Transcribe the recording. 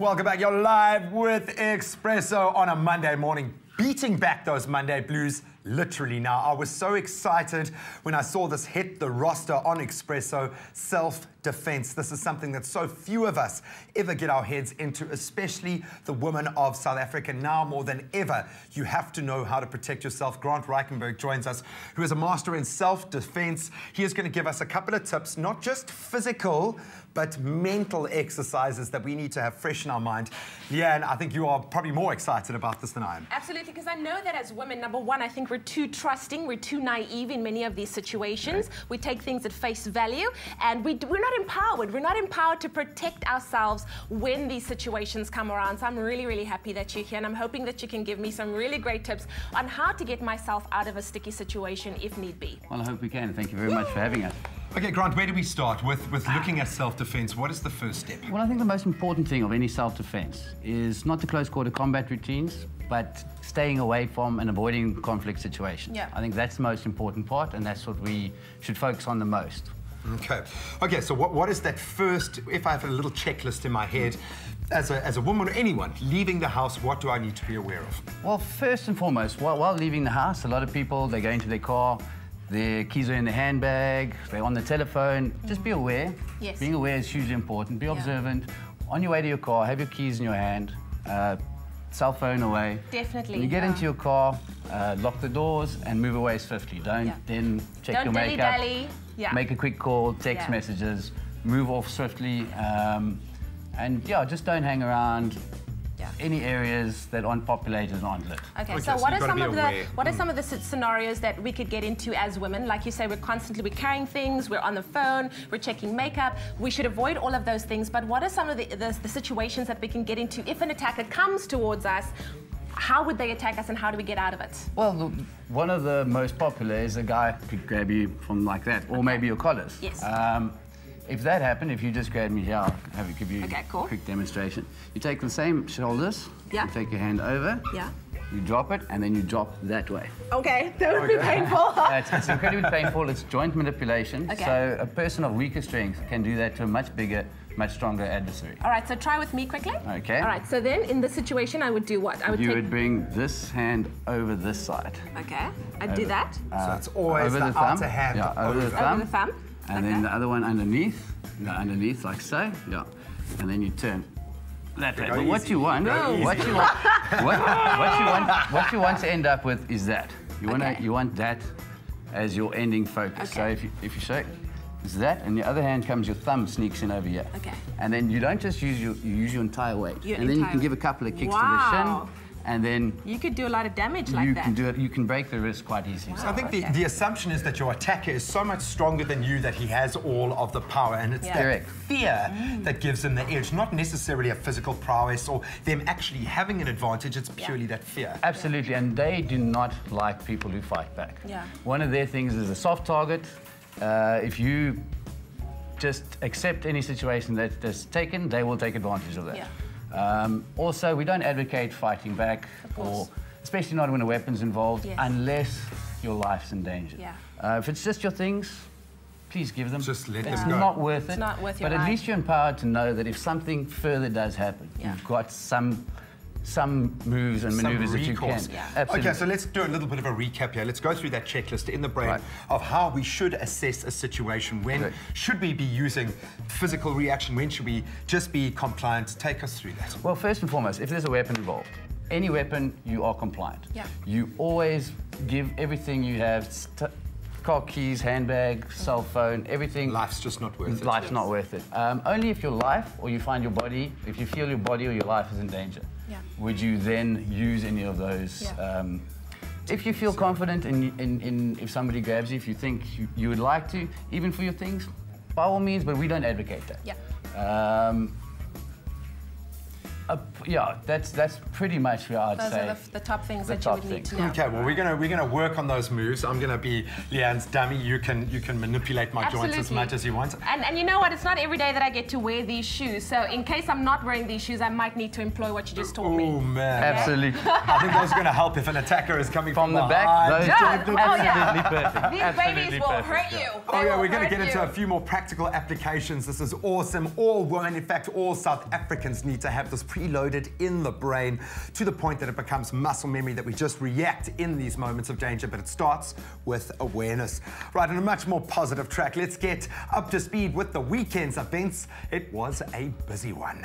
Welcome back. You're live with Expresso on a Monday morning, beating back those Monday blues literally now. I was so excited when I saw this hit the roster on Expresso, self-defense. This is something that so few of us ever get our heads into, especially the women of South Africa. Now more than ever, you have to know how to protect yourself. Grant Reichenberg joins us, who is a master in self-defense. He is going to give us a couple of tips, not just physical, but mental exercises that we need to have fresh in our mind. Leanne, I think you are probably more excited about this than I am. Absolutely, because I know that as women, number one, I think we're too trusting, we're too naive in many of these situations. Okay. We take things at face value, and we're not empowered. We're not empowered to protect ourselves when these situations come around. So I'm really, really happy that you're here, and I'm hoping that you can give me some really great tips on how to get myself out of a sticky situation if need be. Well, I hope we can. Thank you very much for having us. Okay, Grant, where do we start? With looking at self-defense, what is the first step? Well, I think the most important thing of any self-defense is not the close-quarter combat routines, but staying away from and avoiding conflict situations. Yeah. I think that's the most important part, and that's what we should focus on the most. Okay, so what is that first, if I have a little checklist in my head, as a woman or anyone leaving the house, what do I need to be aware of? Well, first and foremost, while leaving the house, a lot of people, they go into their car, their keys are in the handbag, they're on the telephone. Just be aware. Yes. Being aware is hugely important. Be observant. On your way to your car, have your keys in your hand, cell phone away. Definitely. When you get into your car, lock the doors and move away swiftly. Don't then check your makeup. Dilly-dally. Yeah. Make a quick call, text messages, move off swiftly, and just don't hang around any areas that aren't populated and aren't lit. Okay, so what are some of the scenarios that we could get into as women? Like you say, we're carrying things, we're on the phone, we're checking makeup. We should avoid all of those things, but what are some of the situations that we can get into if an attacker comes towards us? How would they attack us and how do we get out of it? Well, one of the most popular is a guy could grab you from like that, or maybe your collars. Yes. If that happened, if you just grabbed me here, I'll give you a quick demonstration. You take the same shoulders, you take your hand over, you drop it, and then you drop that way. Okay, that would be painful. It's incredibly painful. It's joint manipulation. Okay. So a person of weaker strength can do that to a much bigger, much stronger adversary. All right, so try with me quickly. Okay. All right, so then in this situation, I would do what? You would bring this hand over this side. Okay, I'd do that. So it's always over the thumb. outer hand Over the thumb. Over the thumb. And then the other one underneath, like so, and then you turn that way. But what you want to end up with is that. You want that as your ending focus. So if you show it's that, and the other hand comes, your thumb sneaks in over here. Okay. And then you don't just use your entire weight. And then you can give a couple of kicks to the shin. And then you could do a lot of damage like that. You can break the wrist quite easily. So I think the assumption is that your attacker is so much stronger than you that he has all of the power, and it's that fear that gives him the edge, not necessarily a physical prowess or them actually having an advantage. It's purely that fear. Absolutely, and they do not like people who fight back. Yeah. One of their things is a soft target. If you just accept any situation that's taken, they will take advantage of that. Yeah. Also, we don't advocate fighting back, or especially not when a weapon's involved, unless your life's in danger. Yeah. If it's just your things, please give them. Just let them It's go. not worth it. It's not worth your But at life. least you're empowered to know that if something further does happen, you've got some moves and maneuvers that you can. Absolutely. Okay, so let's do a little bit of a recap here. Let's go through that checklist in the brain of how we should assess a situation. When should we be using physical reaction? When should we just be compliant? Take us through that. Well, first and foremost, if there's a weapon involved, any weapon, you are compliant. Yeah. You always give everything you have. Car keys, handbag, cell phone, everything. Life's just not worth it. Life's not worth it. Only if your life or you find your body, if you feel your body or your life is in danger, would you then use any of those. If you feel confident in if somebody grabs you, if you think you would like to, even for your things, by all means, but we don't advocate that. Yeah. Yeah, that's pretty much where I'd Those say. are the top things that you would need to know. Okay, well we're gonna work on those moves. I'm gonna be Leanne's dummy. You can manipulate my joints as much as you want. And you know what? It's not every day that I get to wear these shoes. So in case I'm not wearing these shoes, I might need to employ what you just taught me. Oh man, Absolutely. I think those are gonna help if an attacker is coming from the back. behind. Those Yeah. perfect. These babies will hurt you. Oh They yeah, will we're going to hurt get into you. a few more practical applications. This is awesome. All women, in fact, all South Africans need to have this preloaded in the brain to the point that it becomes muscle memory, that we just react in these moments of danger, but it starts with awareness. Right, on a much more positive track, let's get up to speed with the weekend's events. It was a busy one.